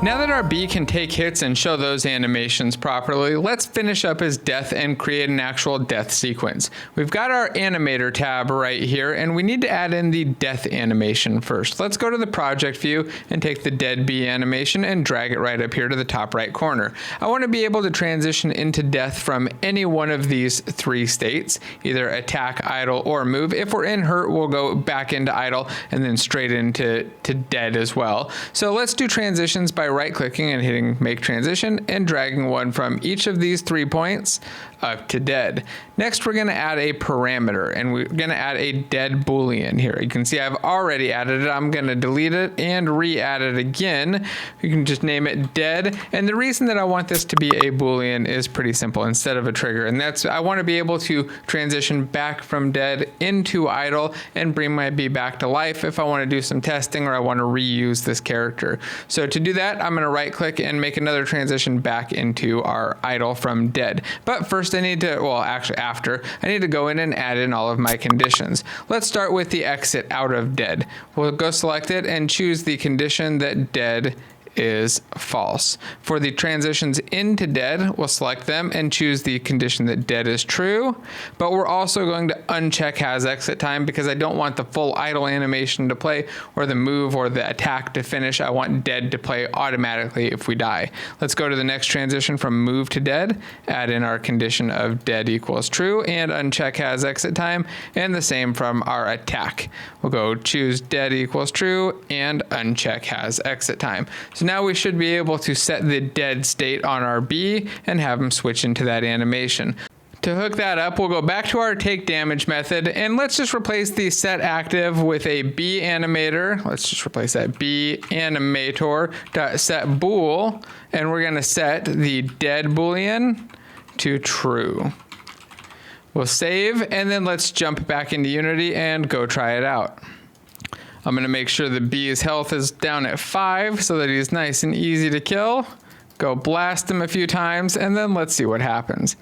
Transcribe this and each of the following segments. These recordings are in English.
Now that our bee can take hits and show those animations properly, let's finish up his death and create an actual death sequence. We've got our animator tab right here, and we need to add in the death animation first. Let's go to the project view and take the dead bee animation and drag it right up here to the top right corner. I want to be able to transition into death from any one of these three states, either attack, idle, or move. If we're in hurt, we'll go back into idle and then straight into dead as well. So let's do transitions by right-clicking and hitting make transition and dragging one from each of these 3 points up to dead. Next, we're going to add a parameter, and we're going to add a dead boolean here. You can see I've already added it. I'm going to delete it and re-add it again. You can just name it dead, and the reason that I want this to be a boolean is pretty simple instead of a trigger, and that's I want to be able to transition back from dead into idle and bring my bee back to life if I want to do some testing or I want to reuse this character. So to do that, I'm going to right-click and make another transition back into our idle from dead. But first I need to, well, actually after, I need to go in and add in all of my conditions. Let's start with the exit out of dead. We'll go select it and choose the condition that dead is false. For the transitions into dead, we'll select them and choose the condition that dead is true, but we're also going to uncheck has exit time because I don't want the full idle animation to play or the move or the attack to finish. I want dead to play automatically if we die. Let's go to the next transition from move to dead, add in our condition of dead equals true and uncheck has exit time, and the same from our attack. We'll go choose dead equals true and uncheck has exit time. So now we should be able to set the dead state on our bee and have them switch into that animation. To hook that up, we'll go back to our take damage method and let's just replace the set active with a bee animator. Let's just replace that bee animator dot set bool, and we're going to set the dead boolean to true. We'll save and then let's jump back into Unity and go try it out. I'm going to make sure the bee's health is down at 5 so that he's nice and easy to kill. Go blast him a few times, and then let's see what happens.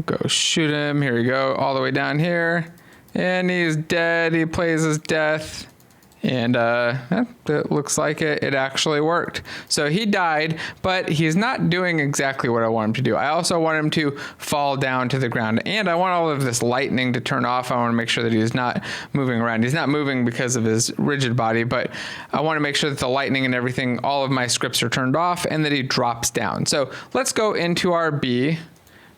Go shoot him. Here we go, all the way down here. And he's dead. He plays his death. And it looks like it actually worked. So he died, but he's not doing exactly what I want him to do. I also want him to fall down to the ground. And I want all of this lightning to turn off. I want to make sure that he's not moving around. He's not moving because of his rigid body, but I want to make sure that the lightning and everything, all of my scripts are turned off and that he drops down. So let's go into our bee.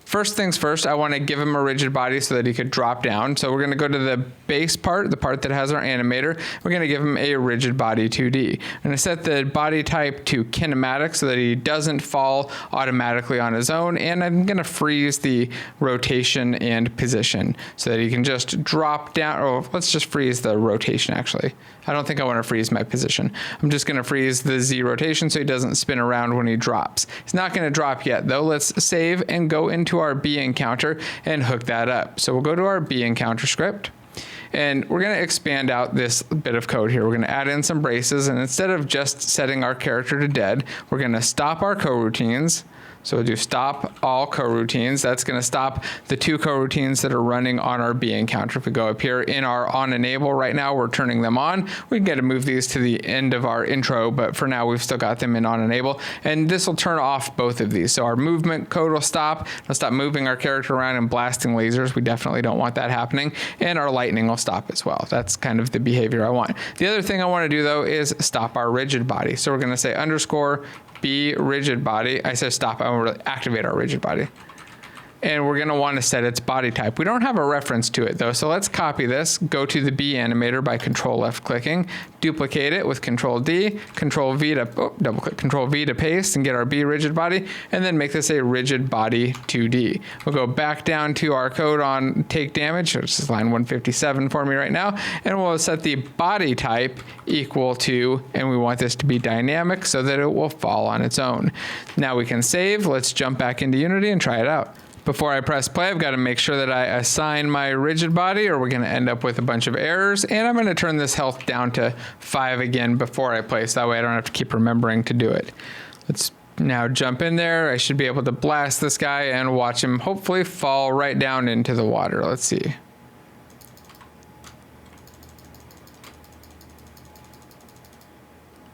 First things first, I want to give him a rigid body so that he could drop down. So we're going to go to the base part, the part that has our animator. We're going to give him a rigid body 2D. I'm going to set the body type to kinematic so that he doesn't fall automatically on his own. And I'm going to freeze the rotation and position so that he can just drop down. Oh, let's just freeze the rotation actually. I don't think I want to freeze my position. I'm just going to freeze the Z rotation so he doesn't spin around when he drops. He's not going to drop yet though. Let's save and go into our bee encounter and hook that up. So we'll go to our bee encounter script and we're going to expand out this bit of code here. We're going to add in some braces, and instead of just setting our character to dead, we're going to stop our coroutines. So we'll do stop all coroutines. That's going to stop the 2 coroutines that are running on our bee encounter. If we go up here in our on enable right now, we're turning them on. We can get to move these to the end of our intro, but for now we've still got them in on enable. And this will turn off both of these. So our movement code will stop. It'll stop moving our character around and blasting lasers. We definitely don't want that happening. And our lightning will stop as well. That's kind of the behavior I want. The other thing I want to do though is stop our rigid body. So we're going to say underscore bee rigid body. I said stop. I want to activate our rigid body. And we're going to want to set its body type. We don't have a reference to it though, so let's copy this, go to the bee animator by control left clicking, duplicate it with control D, control V to, double click control V to paste and get our bee rigid body, and then make this a rigid body 2D. We'll go back down to our code on take damage, which is line 157 for me right now, and we'll set the body type equal to, and we want this to be dynamic so that it will fall on its own. Now we can save. Let's jump back into Unity and try it out. Before I press play, I've got to make sure that I assign my rigid body or we're going to end up with a bunch of errors. And I'm going to turn this health down to 5 again before I play, so that way I don't have to keep remembering to do it. Let's now jump in there. I should be able to blast this guy and watch him hopefully fall right down into the water. Let's see.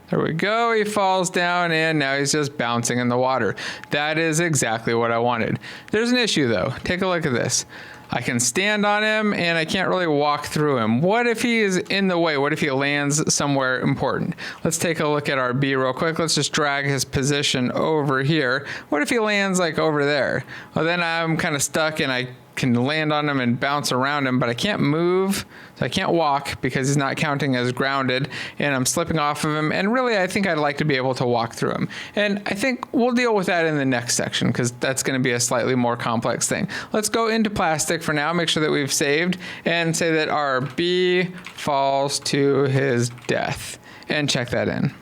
There we go. He falls down and now he's just bouncing in the water. That is exactly what I wanted. There's an issue though. Take a look at this. I can stand on him and I can't really walk through him. What if he is in the way? What if he lands somewhere important? Let's take a look at our B real quick. Let's just drag his position over here. What if he lands like over there? Well, then I'm kind of stuck and I can land on him and bounce around him, but I can't move, so I can't walk because he's not counting as grounded, and I'm slipping off of him, and really I think I'd like to be able to walk through him. And I think we'll deal with that in the next section because that's going to be a slightly more complex thing. Let's go into plastic for now, make sure that we've saved, and say that our B falls to his death, and check that in.